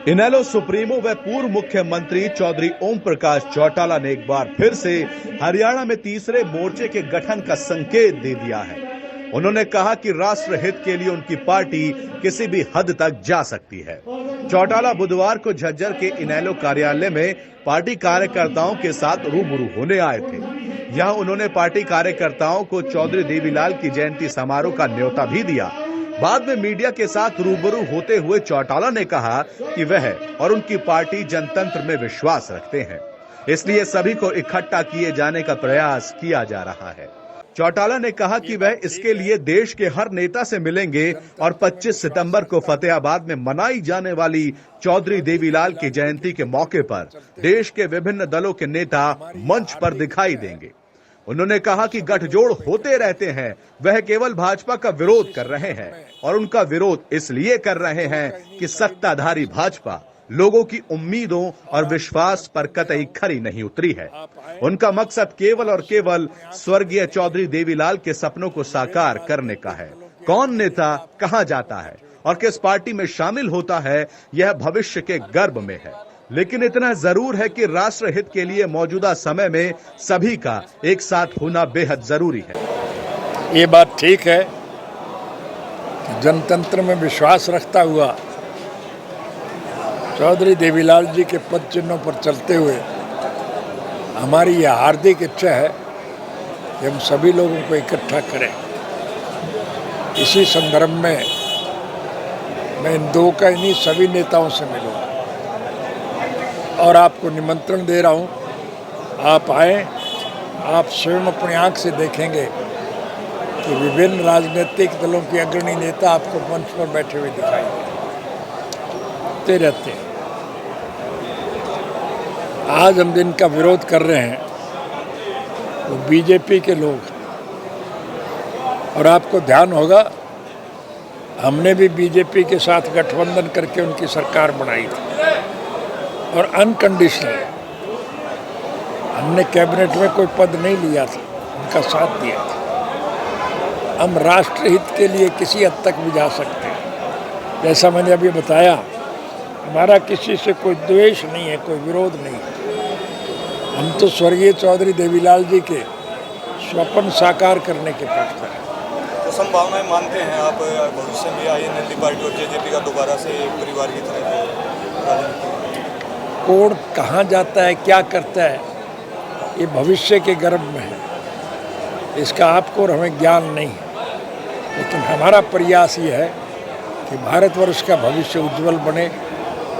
इनेलो supremo व पूर्व मुख्यमंत्री चौधरी ओम प्रकाश चौटाला ने एक बार फिर से हरियाणा में तीसरे मोर्चे के गठन का संकेत दे दिया है। उन्होंने कहा कि राष्ट्र हित के लिए उनकी पार्टी किसी भी हद तक जा सकती है। चौटाला बुधवार को झज्जर के इनेलो कार्यालय में पार्टी कार्यकर्ताओं के साथ रूबरू होने आए थे। यहां उन्होंने पार्टी कार्यकर्ताओं को चौधरी देवीलाल की जयंती समारोह का न्योता भी दिया। बाद में मीडिया के साथ रूबरू होते हुए चौटाला ने कहा कि वह और उनकी पार्टी जनतंत्र में विश्वास रखते हैं, इसलिए सभी को इकट्ठा किए जाने का प्रयास किया जा रहा है। चौटाला ने कहा कि वह इसके लिए देश के हर नेता से मिलेंगे और 25 सितंबर को फतेहाबाद में मनाई जाने वाली चौधरी देवीलाल की जयंती के मौके पर देश के विभिन्न दलों के नेता मंच पर दिखाई देंगे। उन्होंने कहा कि गठजोड़ होते रहते हैं, वह केवल भाजपा का विरोध कर रहे हैं और उनका विरोध इसलिए कर रहे हैं कि सत्ताधारी भाजपा लोगों की उम्मीदों और विश्वास पर कतई खरी नहीं उतरी है। उनका मकसद केवल और केवल स्वर्गीय चौधरी देवीलाल के सपनों को साकार करने का है। कौन नेता कहां जाता है और किस पार्टी में शामिल होता है, यह भविष्य के गर्भ में है, लेकिन इतना जरूर है कि राष्ट्र हित के लिए मौजूदा समय में सभी का एक साथ होना बेहद जरूरी है। ये बात ठीक है कि जनतंत्र में विश्वास रखता हुआ चौधरी देवीलाल जी के पद चिन्हों पर चलते हुए हमारी यह हार्दिक इच्छा है कि हम सभी लोगों को इकट्ठा करें। इसी संदर्भ में मैं इन दो का इन्हीं सभी नेताओं से मिलूंगा और आपको निमंत्रण दे रहा हूं, आप आए, आप स्वयं अपनी आंख से देखेंगे कि विभिन्न राजनीतिक दलों के अग्रणी नेता आपको मंच पर बैठे हुए दिखाई देते रहते हैं। आज हम जिनका विरोध कर रहे हैं वो बीजेपी के लोग, और आपको ध्यान होगा हमने भी बीजेपी के साथ गठबंधन करके उनकी सरकार बनाई थी और अनकंडीशनल हमने कैबिनेट में कोई पद नहीं लिया था, उनका साथ दिया था। हम राष्ट्रहित के लिए किसी हद तक भी जा सकते हैं। जैसा मैंने अभी बताया, हमारा किसी से कोई द्वेष नहीं है, कोई विरोध नहीं है। हम तो स्वर्गीय चौधरी देवीलाल जी के स्वप्न साकार करने के पक्ष हैं। तो संभावनाएं मानते हैं आप भविष्य में INLD पार्टी और JJP का दोबारा से एक परिवार की तरह? कौन कहाँ जाता है, क्या करता है, ये भविष्य के गर्भ में है, इसका आपको और हमें ज्ञान नहीं है। लेकिन हमारा प्रयास ये है कि भारतवर्ष का भविष्य उज्जवल बने,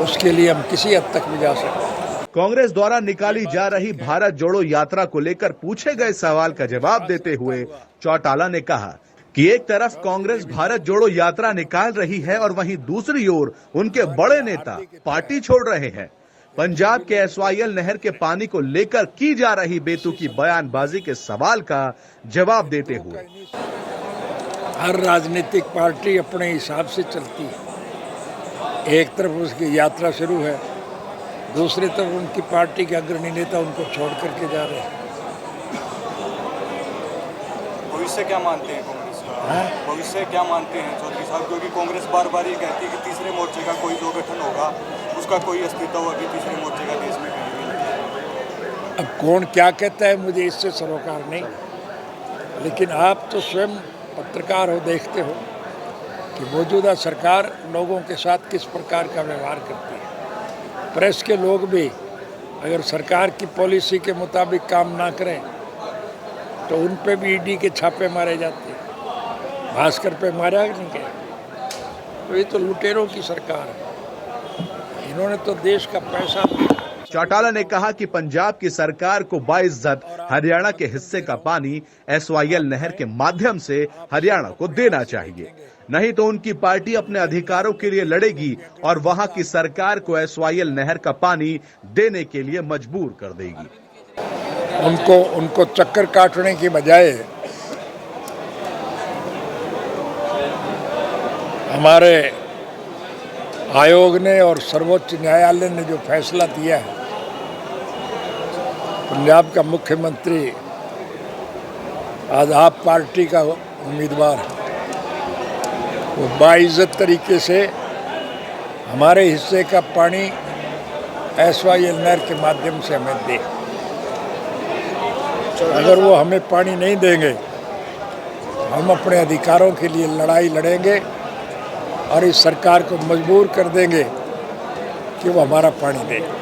उसके लिए हम किसी हद तक भी जा सकते हैं। कांग्रेस द्वारा निकाली जा रही भारत जोड़ो यात्रा को लेकर पूछे गए सवाल का जवाब देते हुए चौटाला ने कहा कि एक तरफ कांग्रेस भारत जोड़ो यात्रा निकाल रही है और वहीं दूसरी ओर उनके बड़े नेता पार्टी छोड़ रहे हैं। पंजाब के SYL नहर के पानी को लेकर की जा रही बेतुकी बयानबाजी के सवाल का जवाब देते हुए, हर राजनीतिक पार्टी अपने हिसाब से चलती है। एक तरफ उसकी यात्रा शुरू है, दूसरी तरफ उनकी पार्टी के अग्रणी नेता उनको छोड़ करके जा रहे हैं। भविष्य क्या मानते हैं कांग्रेस का? भविष्य क्या मानते हैं चौधरी साहब? क्योंकि कांग्रेस बार बार ये कहती है कि तीसरे मोर्चे का कोई जो गठन होगा उसका कोई अस्तित्व होगी, तीसरे मोर्चे का देश में कहीं भी नहीं। अब कौन क्या कहता है मुझे इससे सरोकार नहीं, लेकिन आप तो स्वयं पत्रकार हो, देखते हो कि मौजूदा सरकार लोगों के साथ किस प्रकार का व्यवहार करती है। प्रेस के लोग भी अगर सरकार की पॉलिसी के मुताबिक काम ना करें तो उन पे भी ED के छापे मारे जाते हैं। भास्कर पे मारा नहीं गया, तो ये तो लुटेरों की सरकार है। इन्होंने तो देश का पैसा। चौटाला ने कहा कि पंजाब की सरकार को बाइज्जत हरियाणा के हिस्से का पानी SYL नहर के माध्यम से हरियाणा को देना चाहिए, नहीं तो उनकी पार्टी अपने अधिकारों के लिए लड़ेगी और वहां की सरकार को SYL नहर का पानी देने के लिए मजबूर कर देगी। उनको चक्कर काटने की बजाय हमारे आयोग ने और सर्वोच्च न्यायालय ने जो फैसला दिया है, पंजाब का मुख्यमंत्री आज आप पार्टी का उम्मीदवार है, वो बाइज्जत तरीके से हमारे हिस्से का पानी SYL नहर के माध्यम से हमें दे। अगर वो हमें पानी नहीं देंगे, हम अपने अधिकारों के लिए लड़ाई लड़ेंगे और इस सरकार को मजबूर कर देंगे कि वो हमारा पानी दे।